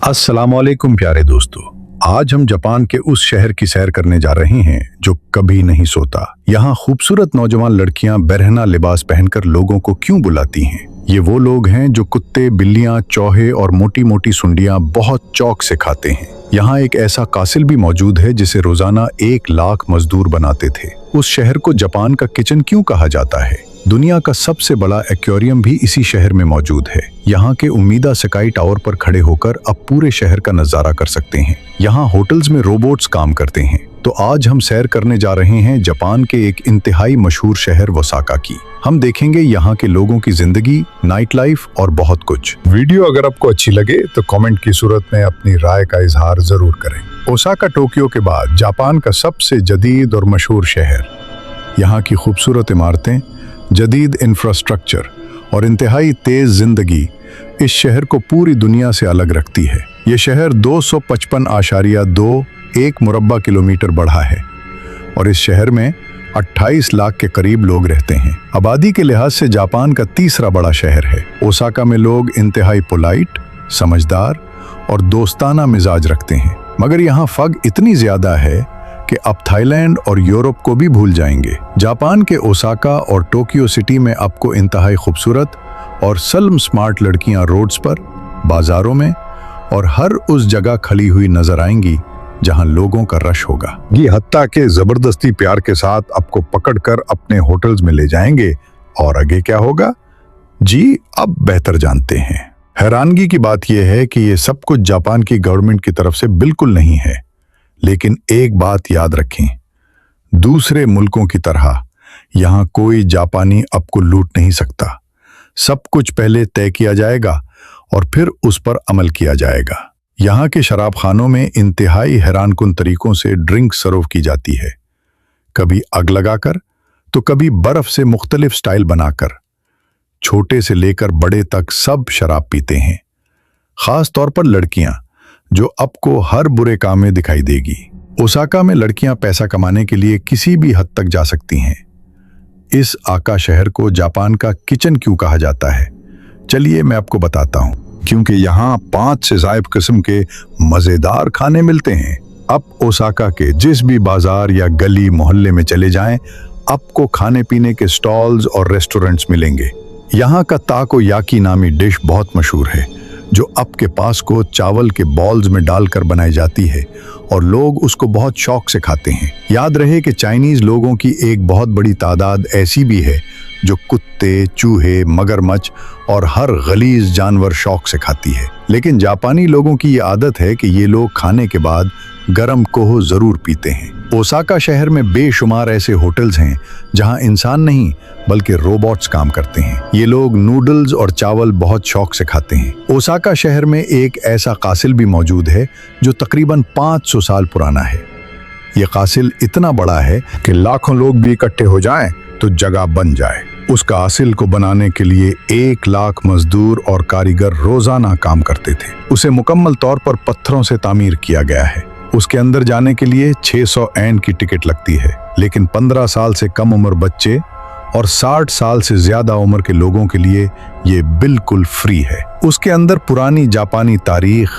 अस्सलामुअलैकुम प्यारे दोस्तों। आज हम जापान के उस शहर की सैर करने जा रहे हैं जो कभी नहीं सोता। यहाँ खूबसूरत नौजवान लड़कियां बेरहना लिबास पहनकर लोगों को क्यों बुलाती हैं? ये वो लोग हैं जो कुत्ते, बिल्लियां, चौहे और मोटी मोटी सुंडियां बहुत चौक से खाते हैं। यहाँ एक ऐसा कासिल भी मौजूद है जिसे रोजाना 1 लाख मजदूर बनाते थे। उस शहर को जापान का किचन क्यों कहा जाता है? दुनिया का सबसे बड़ा एक्वेरियम भी इसी शहर में मौजूद है। यहाँ के उम्मीदा स्काई टावर पर खड़े होकर आप पूरे शहर का नजारा कर सकते हैं। यहाँ होटल्स में रोबोट्स काम करते हैं। तो आज हम सैर करने जा रहे हैं जापान के एक इंतहाई मशहूर शहर ओसाका की। हम देखेंगे यहाँ के लोगों की जिंदगी, नाइट लाइफ और बहुत कुछ। वीडियो अगर आपको अच्छी लगे तो कमेंट की सूरत में अपनी राय का इजहार जरूर करें। ओसाका टोक्यो के बाद जापान का सबसे जदीद और मशहूर शहर। यहाँ की खूबसूरत इमारतें, जदीद इंफ्रास्ट्रक्चर और इंतहाई तेज जिंदगी इस शहर को पूरी दुनिया से अलग रखती है। ये शहर 255.21 मुरब्बा किलोमीटर बड़ा है और इस शहर में 28 लाख के करीब लोग रहते हैं। आबादी के लिहाज से जापान का तीसरा बड़ा शहर है। ओसाका में लोग इंतहाई पोलाइट, समझदार और दोस्ताना मिजाज रखते हैं। मगर यहाँ फग इतनी ज्यादा है कि आप थाईलैंड और यूरोप को भी भूल जाएंगे। जापान के ओसाका और टोक्यो सिटी में आपको इंतहाई खूबसूरत और सल्म स्मार्ट लड़कियां रोड्स पर, बाजारों में और हर उस जगह खड़ी हुई नजर आएंगी जहां लोगों का रश होगा। ये हत्ता के जबरदस्ती प्यार के साथ आपको पकड़कर अपने होटल्स में ले जाएंगे। और आगे क्या होगा जी, अब बेहतर जानते हैं। हैरानगी की बात यह है कि ये सब कुछ जापान की गवर्नमेंट की तरफ से बिल्कुल नहीं है। लेकिन एक बात याद रखें, दूसरे मुल्कों की तरह यहाँ कोई जापानी आपको लूट नहीं सकता। सब कुछ पहले तय किया जाएगा और फिर उस पर अमल किया जाएगा। यहाँ के शराबखानों में इंतहाई हैरानकुन तरीकों से ड्रिंक सर्व की जाती है, कभी आग लगाकर तो कभी बर्फ से मुख्तलिफ स्टाइल बनाकर। छोटे से लेकर बड़े तक सब शराब पीते हैं, खास तौर पर लड़कियां, जो आपको हर बुरे काम में दिखाई देगी। ओसाका में लड़कियां पैसा कमाने के लिए किसी भी हद तक जा सकती हैं। इस आका शहर को जापान का किचन क्यों कहा जाता है? चलिए मैं आपको बताता हूं। क्योंकि यहाँ 5 से ज़ायद किस्म के मजेदार खाने मिलते हैं। आप ओसाका के जिस भी बाजार या गली मोहल्ले में चले जाएं, आपको खाने पीने के स्टॉल्स और रेस्टोरेंट्स मिलेंगे। यहाँ का ताको याकी नामी डिश बहुत मशहूर है, जो आपके पास को चावल के बॉल्स में डालकर बनाई जाती है और लोग उसको बहुत शौक से खाते हैं। याद रहे कि चाइनीज लोगों की एक बहुत बड़ी तादाद ऐसी भी है जो कुत्ते, चूहे, मगरमच्छ और हर गलीज जानवर शौक से खाती है। लेकिन जापानी लोगों की ये आदत है कि ये लोग खाने के बाद गरम कोहो जरूर पीते हैं। ओसाका शहर में बेशुमार ऐसे होटल्स हैं जहां इंसान नहीं बल्कि रोबोट्स काम करते हैं। ये लोग नूडल्स और चावल बहुत शौक से खाते हैं। ओसाका शहर में एक ऐसा कासिल भी मौजूद है जो तकरीबन 500 साल पुराना है। ये कासिल इतना बड़ा है कि लाखों लोग भी इकट्ठे हो जाएं तो जगह बन जाए। उस कासिल को बनाने के लिए 1 लाख मजदूर और कारीगर रोजाना काम करते थे। उसे मुकम्मल तौर पर पत्थरों से तामीर किया गया है। उसके अंदर जाने के लिए 600 एन की टिकट लगती है। लेकिन 15 साल से कम उम्र बच्चे और 60 साल से ज्यादा उम्र के लोगों के लिए ये बिल्कुल फ्री है। उसके अंदर पुरानी जापानी तारीख,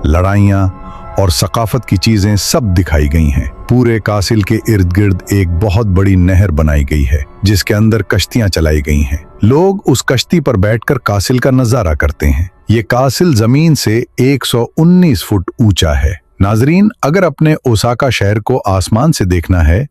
लड़ाइयाँ और सकाफत की चीजें सब दिखाई गई हैं। पूरे कासिल के इर्द गिर्द एक बहुत बड़ी नहर बनाई गई है जिसके अंदर कश्तियां चलाई गई हैं। लोग उस कश्ती पर बैठकर कासिल का नजारा करते हैं। ये कासिल जमीन से 119 फुट ऊंचा है। नाजरीन, अगर अपने ओसाका शहर को आसमान से देखना है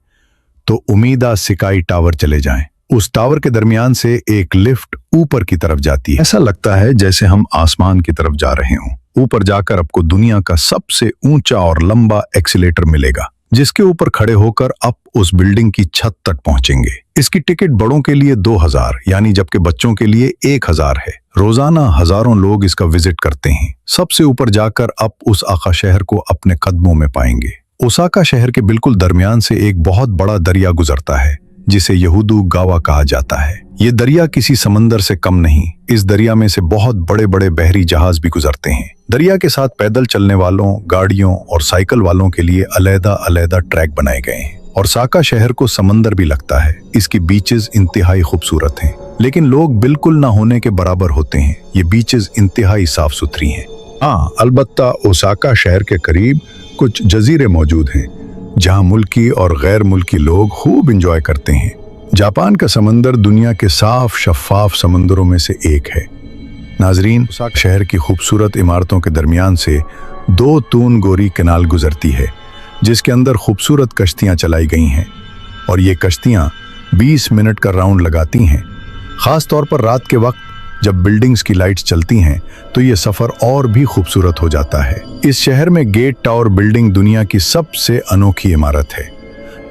तो उम्मीदा स्काई टावर चले जाएं। उस टावर के दरमियान से एक लिफ्ट ऊपर की तरफ जाती है। ऐसा लगता है जैसे हम आसमान की तरफ जा रहे हों। ऊपर जाकर आपको दुनिया का सबसे ऊंचा और लंबा एक्सीलेटर मिलेगा, जिसके ऊपर खड़े होकर आप उस बिल्डिंग की छत तक पहुंचेंगे। इसकी टिकट बड़ों के लिए 2000 यानी जबकि बच्चों के लिए 1000 है। रोजाना हजारों लोग इसका विजिट करते हैं। सबसे ऊपर जाकर आप उस आका शहर को अपने कदमों में पाएंगे। ओसाका शहर के बिल्कुल दरमियान से एक बहुत बड़ा दरिया गुजरता है जिसे यहूदू गावा कहा जाता है। ये दरिया किसी समंदर से कम नहीं। इस दरिया में से बहुत बड़े बड़े बहरी जहाज भी गुजरते हैं। दरिया के साथ पैदल चलने वालों, गाड़ियों और साइकिल वालों के लिए अलग-अलग ट्रैक बनाए गए हैं। और ओसाका शहर को समंदर भी लगता है। इसकी बीचेस इंतहाई खूबसूरत हैं, लेकिन लोग बिल्कुल ना होने के बराबर होते हैं। ये बीचेस इंतहाई साफ सुथरी हैं। हाँ, अलबत्ता ओसाका शहर के करीब कुछ जजीरे मौजूद हैं जहां मुल्की और गैर मुल्की लोग खूब एंजॉय करते हैं। जापान का समंदर दुनिया के साफ शफाफ समंदरों में से एक है। नाजरीन, ओसाका शहर की खूबसूरत इमारतों के दरमियान से 2 तून गोरी कैनाल गुजरती है जिसके अंदर खूबसूरत कश्तियां चलाई गई हैं और ये कश्तियां 20 मिनट का राउंड लगाती हैं। ख़ास तौर पर रात के वक्त जब बिल्डिंग्स की लाइट्स चलती हैं तो ये सफ़र और भी खूबसूरत हो जाता है। इस शहर में गेट टावर बिल्डिंग दुनिया की सबसे अनोखी इमारत है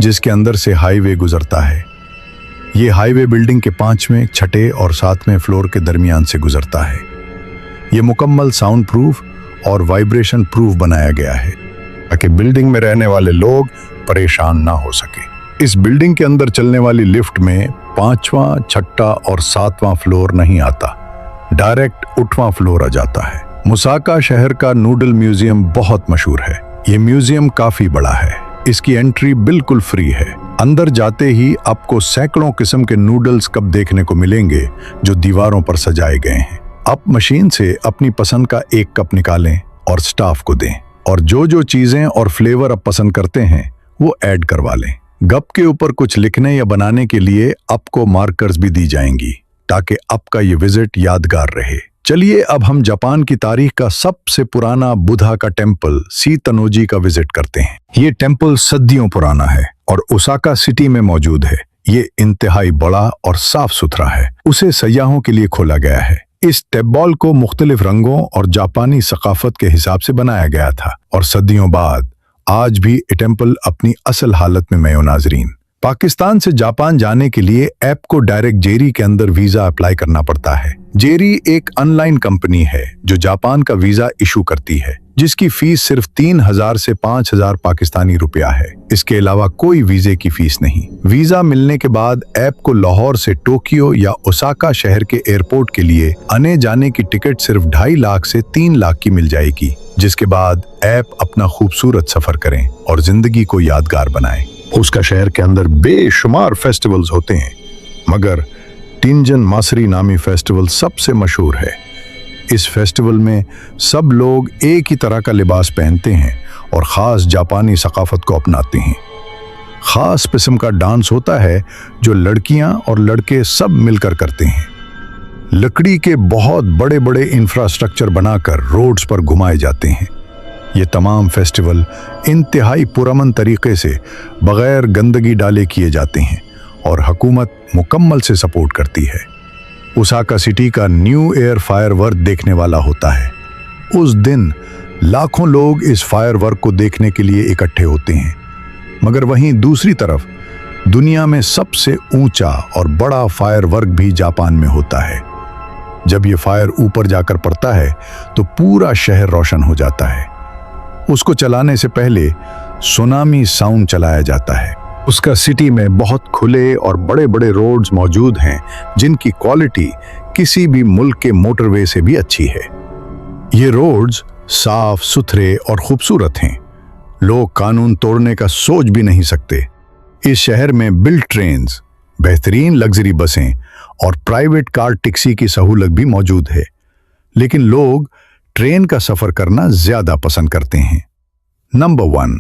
जिसके अंदर से हाईवे गुजरता है। ये हाईवे बिल्डिंग के 5वें, 6ठे और 7वें फ्लोर के दरमियान से गुजरता है। ये मुकम्मल साउंड प्रूफ और वाइब्रेशन प्रूफ बनाया गया है ताकि बिल्डिंग में रहने वाले लोग परेशान ना हो सके। इस बिल्डिंग के अंदर चलने वाली लिफ्ट में 5वां, 6ठा और 7वां फ्लोर नहीं आता, डायरेक्ट 8वां फ्लोर आ जाता है। ओसाका शहर का नूडल म्यूजियम बहुत मशहूर है। ये म्यूजियम काफी बड़ा है। इसकी एंट्री बिल्कुल फ्री है। अंदर जाते ही आपको सैकड़ों किस्म के नूडल्स कप देखने को मिलेंगे जो दीवारों पर सजाए गए हैं। आप मशीन से अपनी पसंद का एक कप निकालें और स्टाफ को दें और जो जो चीजें और फ्लेवर आप पसंद करते हैं वो ऐड करवा लें। कप के ऊपर कुछ लिखने या बनाने के लिए आपको मार्कर्स भी दी जाएंगी ताकि आपका ये विजिट यादगार रहे। चलिए अब हम जापान की तारीख का सबसे पुराना बुद्धा का टेम्पल सीतनोजी का विजिट करते हैं। ये टेम्पल सदियों पुराना है और ओसाका सिटी में मौजूद है। ये इंतहाई बड़ा और साफ सुथरा है। उसे सयाहों के लिए खोला गया है। इस टेम्पल को मुख्तलिफ रंगों और जापानी सकाफत के हिसाब से बनाया गया था और सदियों बाद आज भी ये टेम्पल अपनी असल हालत में है। नाजरीन, पाकिस्तान से जापान जाने के लिए ऐप को डायरेक्ट जेरी के अंदर वीजा अप्लाई करना पड़ता है। जेरी एक ऑनलाइन कंपनी है जो जापान का वीजा इशू करती है जिसकी फीस सिर्फ 3000 से 5000 पाकिस्तानी रुपया है। इसके अलावा कोई वीजे की फीस नहीं। वीजा मिलने के बाद ऐप को लाहौर से टोक्यो या ओसाका शहर के एयरपोर्ट के लिए आने जाने की टिकट सिर्फ 2.5 लाख से 3 लाख की मिल जाएगी, जिसके बाद ऐप अपना खूबसूरत सफर करें और जिंदगी को यादगार बनाएं। उसका शहर के अंदर बेशुमार फेस्टिवल्स होते हैं मगर टिंजन मासरी नामी फेस्टिवल सबसे मशहूर है। इस फेस्टिवल में सब लोग एक ही तरह का लिबास पहनते हैं और ख़ास जापानी सकाफत को अपनाते हैं। ख़ास किस्म का डांस होता है जो लड़कियां और लड़के सब मिलकर करते हैं। लकड़ी के बहुत बड़े बड़े इंफ्रास्ट्रक्चर बनाकर रोड्स पर घुमाए जाते हैं। ये तमाम फेस्टिवल इंतहाई पुरअमन तरीके से बग़ैर गंदगी डाले किए जाते हैं और हुकूमत मुकम्मल से सपोर्ट करती है। ओसाका सिटी का न्यू ईयर फायर वर्क देखने वाला होता है। उस दिन लाखों लोग इस फायर वर्क को देखने के लिए इकट्ठे होते हैं। मगर वहीं दूसरी तरफ दुनिया में सबसे ऊंचा और बड़ा फायर वर्क भी जापान में होता है। जब ये फायर ऊपर जाकर पड़ता है तो पूरा शहर रोशन हो जाता है। उसको चलाने से पहले सुनामी साउंड चलाया जाता है। उसका सिटी में बहुत खुले और बड़े बड़े रोड्स मौजूद हैं जिनकी क्वालिटी किसी भी मुल्क के मोटरवे से भी अच्छी है। ये रोड्स साफ सुथरे और खूबसूरत हैं। लोग कानून तोड़ने का सोच भी नहीं सकते। इस शहर में बिल्ट ट्रेन्स, बेहतरीन लग्जरी बसें और प्राइवेट कार टैक्सी की सहूलत भी मौजूद है, लेकिन लोग ट्रेन का सफर करना ज्यादा पसंद करते हैं। नंबर 1,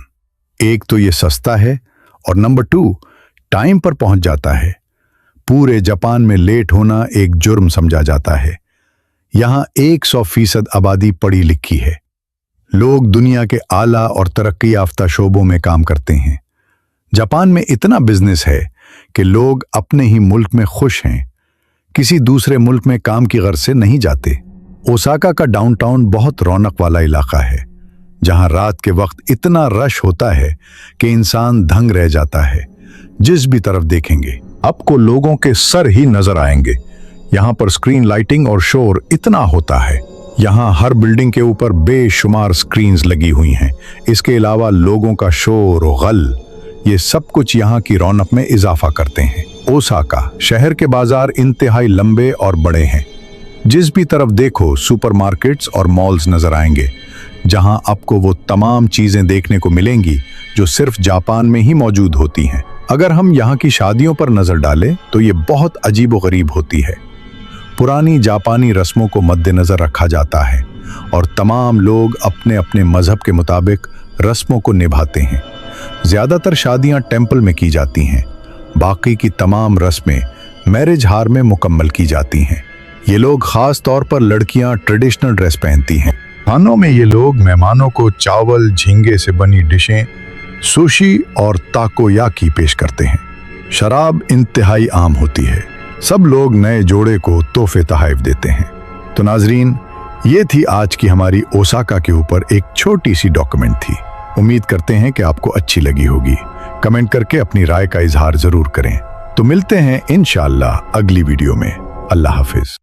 एक तो ये सस्ता है और नंबर 2, टाइम पर पहुंच जाता है। पूरे जापान में लेट होना एक जुर्म समझा जाता है। यहाँ 100% आबादी पढ़ी लिखी है। लोग दुनिया के आला और तरक्की याफ्ता शोबों में काम करते हैं। जापान में इतना बिजनेस है कि लोग अपने ही मुल्क में खुश हैं, किसी दूसरे मुल्क में काम की गर्ज से नहीं जाते। ओसाका का डाउनटाउन बहुत रौनक वाला इलाका है जहां रात के वक्त इतना रश होता है कि इंसान दंग रह जाता है। जिस भी तरफ देखेंगे आपको लोगों के सर ही नजर आएंगे। यहाँ पर स्क्रीन लाइटिंग और शोर इतना होता है। यहाँ हर बिल्डिंग के ऊपर बेशुमार स्क्रीन्स लगी हुई हैं। इसके अलावा लोगों का शोर और गल, ये सब कुछ यहाँ की रौनक में इजाफा करते हैं। ओसाका शहर के बाजार इंतहाई लंबे और बड़े हैं। जिस भी तरफ देखो सुपरमार्केट्स और मॉल्स नजर आएंगे जहां आपको वो तमाम चीजें देखने को मिलेंगी जो सिर्फ जापान में ही मौजूद होती हैं। अगर हम यहाँ की शादियों पर नजर डालें तो ये बहुत अजीब व गरीब होती है। पुरानी जापानी रस्मों को मद्देनजर रखा जाता है और तमाम लोग अपने अपने मजहब के मुताबिक रस्मों को निभाते हैं। ज़्यादातर शादियां टेंपल में की जाती हैं, बाकी की तमाम रस्में मैरिज हार में मुकम्मल की जाती हैं। ये लोग ख़ास तौर पर लड़कियां ट्रेडिशनल ड्रेस पहनती हैं। खानों में ये लोग मेहमानों को चावल, झींगे से बनी डिशें, सुशी और ताकोयाकी पेश करते हैं। शराब इंतहाई आम होती है। सब लोग नए जोड़े को तोहफे तोहफ़े देते हैं। तो नाजरीन, ये थी आज की हमारी ओसाका के ऊपर एक छोटी सी डॉक्यूमेंट थी। उम्मीद करते हैं कि आपको अच्छी लगी होगी। कमेंट करके अपनी राय का इजहार जरूर करें। तो मिलते हैं इंशाअल्लाह अगली वीडियो में। अल्लाह हाफिज।